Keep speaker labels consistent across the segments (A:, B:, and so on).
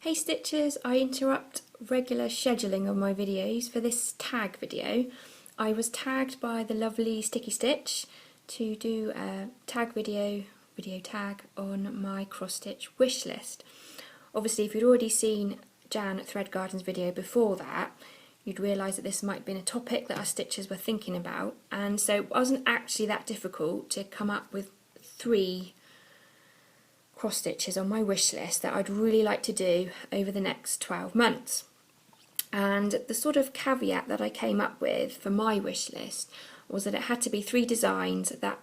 A: Hey Stitchers, I interrupt regular scheduling of my videos for this tag video. I was tagged by the lovely Sticky Stitch to do a tag video tag on my cross stitch wish list. Obviously if you'd already seen Jan at Thread Garden's video before that, you'd realise that this might have been a topic that our stitchers were thinking about, and so it wasn't actually that difficult to come up with 3 cross stitches on my wish list that I'd really like to do over the next 12 months. And the sort of caveat that I came up with for my wish list was that it had to be 3 designs that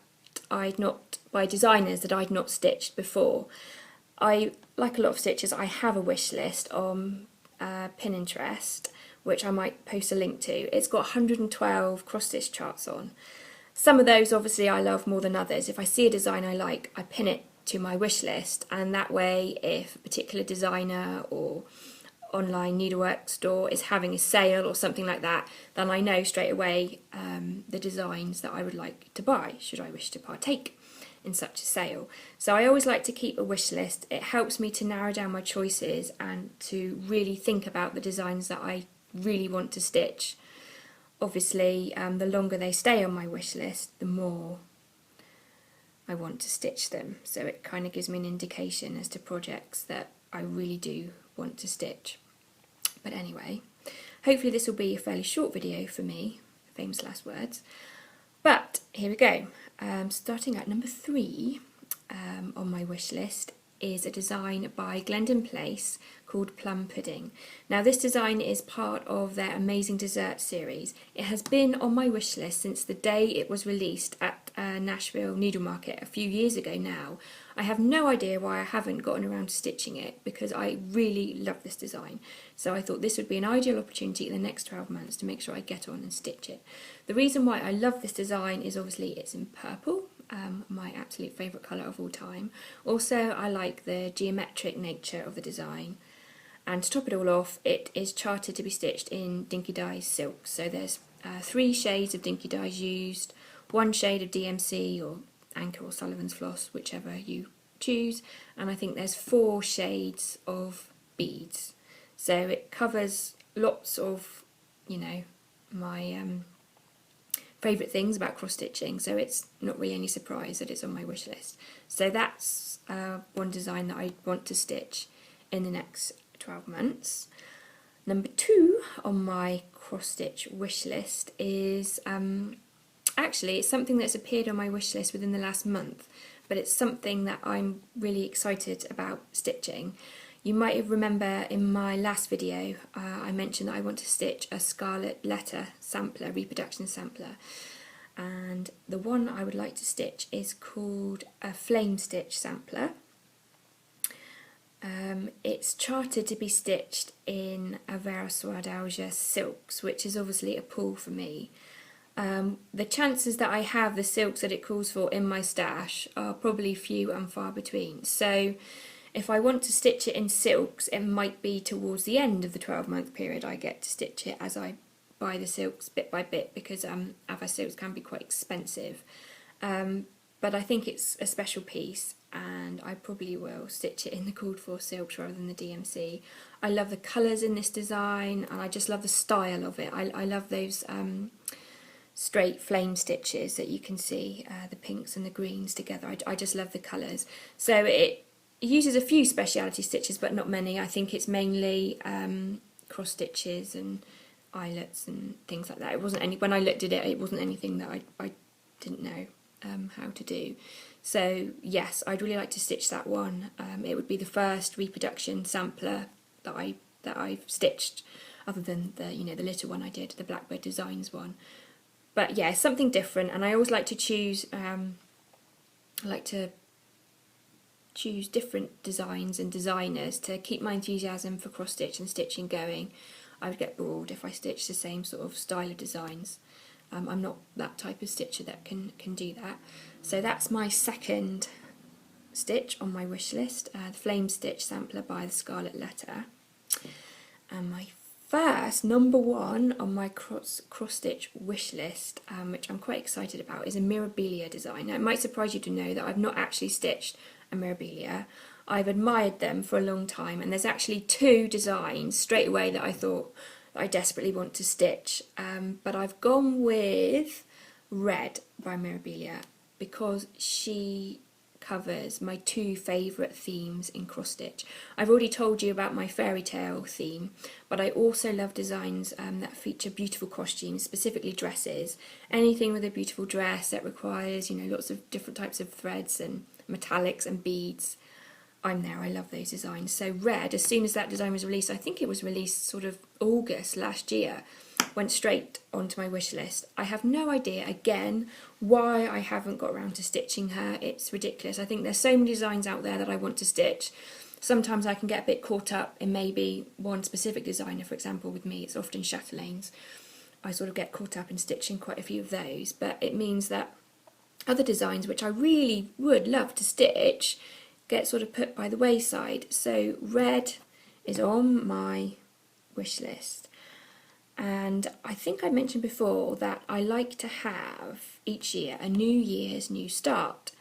A: by designers that I'd not stitched before. Like a lot of stitchers, I have a wish list on Pinterest, which I might post a link to. It's got 112 cross stitch charts on. Some of those obviously I love more than others. If I see a design I like, I pin it to my wish list, and that way if a particular designer or online needlework store is having a sale or something like that, then I know straight away the designs that I would like to buy should I wish to partake in such a sale. So I always like to keep a wish list. It helps me to narrow down my choices and to really think about the designs that I really want to stitch. Obviously the longer they stay on my wish list, the more I want to stitch them, so it kind of gives me an indication as to projects that I really do want to stitch. But anyway, hopefully this will be a fairly short video for me, famous last words. But here we go. Starting at number 3 on my wish list is a design by Glendon Place called Plum Pudding. Now this design is part of their Amazing Dessert series. It has been on my wish list since the day it was released at Nashville Needle Market a few years ago now. I have no idea why I haven't gotten around to stitching it, because I really love this design. So I thought this would be an ideal opportunity in the next 12 months to make sure I get on and stitch it. The reason why I love this design is obviously it's in purple, my absolute favourite colour of all time. Also I like the geometric nature of the design. And to top it all off, it is charted to be stitched in Dinky Dyes silk. So there's 3 shades of Dinky Dyes used, 1 shade of DMC or Anchor or Sullivan's floss, whichever you choose, and I think there's 4 shades of beads. So it covers lots of, you know, my favourite things about cross stitching, so it's not really any surprise that it's on my wish list. So that's one design that I want to stitch in the next 12 months. Number 2 on my cross stitch wish list is actually it's something that's appeared on my wish list within the last month, but it's something that I'm really excited about stitching. You might remember in my last video I mentioned that I want to stitch a Scarlet Letter sampler, reproduction sampler, and the one I would like to stitch is called a Flame Stitch sampler. It's charted to be stitched in a Vera Swadauja silks, which is obviously a pull for me. The chances that I have the silks that it calls for in my stash are probably few and far between. So if I want to stitch it in silks, it might be towards the end of the 12-month period I get to stitch it as I buy the silks bit by bit, because Ava silks can be quite expensive. But I think it's a special piece, and I probably will stitch it in the called for silks rather than the DMC. I love the colours in this design, and I just love the style of it. I love those straight flame stitches that you can see, the pinks and the greens together. I just love the colours. So it uses a few speciality stitches, but not many. I think it's mainly cross stitches and eyelets and things like that. It wasn't any, when I looked at it, it wasn't anything that I didn't know how to do. So yes, I'd really like to stitch that one. It would be the first reproduction sampler that I've stitched, other than the the little one I did, the Blackbird Designs one. But yeah, something different, and I always like to choose. I like to choose different designs and designers to keep my enthusiasm for cross stitch and stitching going. I would get bored if I stitched the same sort of style of designs. I'm not that type of stitcher that can do that. So that's my second stitch on my wish list, the Flame Stitch sampler by the Scarlet Letter. And my first, number 1 on my cross stitch wish list, which I'm quite excited about, is a Mirabilia design. Now it might surprise you to know that I've not actually stitched a Mirabilia. I've admired them for a long time, and there's actually two designs straight away that I thought that I desperately want to stitch, but I've gone with Red by Mirabilia because she covers my two favourite themes in cross stitch. I've already told you about my fairy tale theme, but I also love designs that feature beautiful costumes, specifically dresses. Anything with a beautiful dress that requires, you know, lots of different types of threads and metallics and beads, I'm there. I love those designs. So Red, as soon as that design was released, I think it was released sort of August last year, went straight onto my wish list. I have no idea, again, why I haven't got around to stitching her. It's ridiculous. I think there's so many designs out there that I want to stitch. Sometimes I can get a bit caught up in maybe one specific designer. For example, with me, it's often chatelaines. I sort of get caught up in stitching quite a few of those, but it means that other designs, which I really would love to stitch, get sort of put by the wayside. So Red is on my wish list. And I think I mentioned before that I like to have each year a New Year's new start.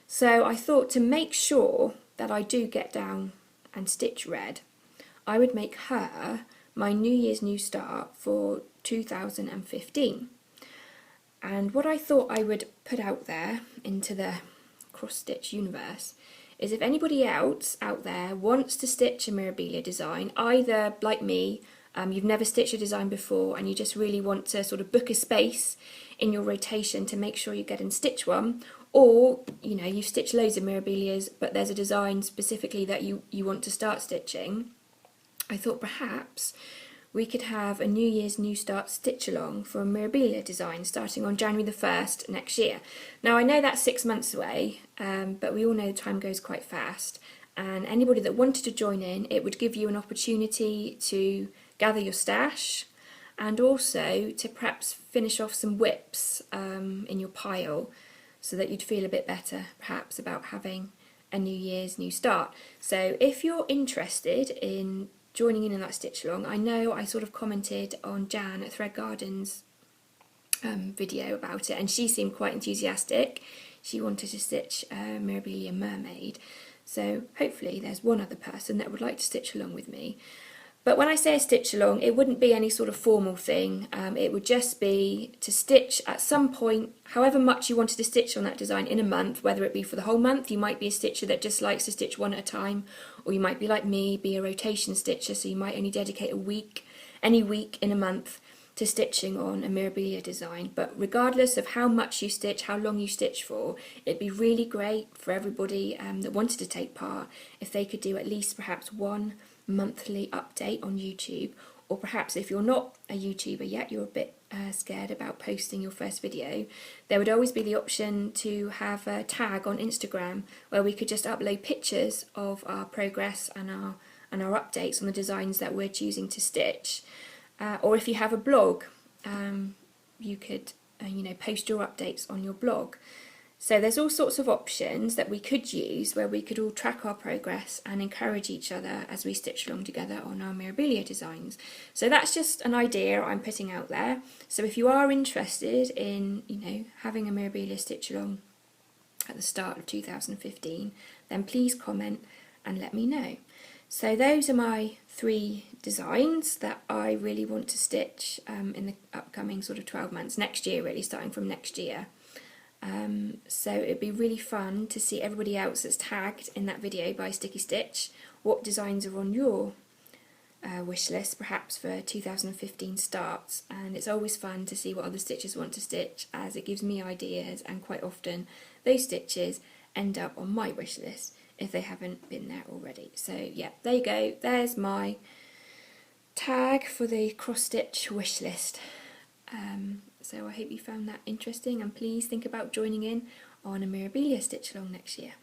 A: So I thought to make sure that I do get down and stitch Red, I would make her my New Year's new start for 2015. And what I thought I would put out there into the cross stitch universe is if anybody else out there wants to stitch a Mirabilia design, either like me, you've never stitched a design before and you just really want to sort of book a space in your rotation to make sure you get and stitch one, or you know, you've stitched loads of Mirabilias but there's a design specifically that you want to start stitching, I thought perhaps we could have a New Year's New Start stitch along for a Mirabilia design starting on January the 1st next year. Now I know that's 6 months away, but we all know time goes quite fast, and anybody that wanted to join in, it would give you an opportunity to gather your stash and also to perhaps finish off some whips in your pile so that you'd feel a bit better perhaps about having a New Year's New Start. So if you're interested in joining in that stitch along, I know I sort of commented on Jan at Thread Gardens video about it, and she seemed quite enthusiastic. She wanted to stitch Mirabilia Mermaid, so hopefully there's one other person that would like to stitch along with me. But when I say a stitch along, it wouldn't be any sort of formal thing. It would just be to stitch at some point, however much you wanted to stitch on that design in a month, whether it be for the whole month. You might be a stitcher that just likes to stitch one at a time, or you might be like me, be a rotation stitcher, so you might only dedicate a week, any week in a month, to stitching on a Mirabilia design. But regardless of how much you stitch, how long you stitch for, it'd be really great for everybody that wanted to take part if they could do at least perhaps one monthly update on YouTube, or perhaps if you're not a YouTuber yet, you're a bit scared about posting your first video, there would always be the option to have a tag on Instagram where we could just upload pictures of our progress and our updates on the designs that we're choosing to stitch. Or if you have a blog, you could you know, post your updates on your blog. So there's all sorts of options that we could use where we could all track our progress and encourage each other as we stitch along together on our Mirabilia designs. So that's just an idea I'm putting out there. So if you are interested in, you know, having a Mirabilia stitch along at the start of 2015, then please comment and let me know. So those are my 3 designs that I really want to stitch in the upcoming sort of 12 months, next year really, starting from next year. So it'd be really fun to see everybody else that's tagged in that video by Sticky Stitch, what designs are on your wish list perhaps for 2015 starts, and it's always fun to see what other stitchers want to stitch, as it gives me ideas, and quite often those stitches end up on my wish list if they haven't been there already. So yeah, there you go, there's my tag for the cross stitch wish list. So I hope you found that interesting, and please think about joining in on a Mirabilia stitch along next year.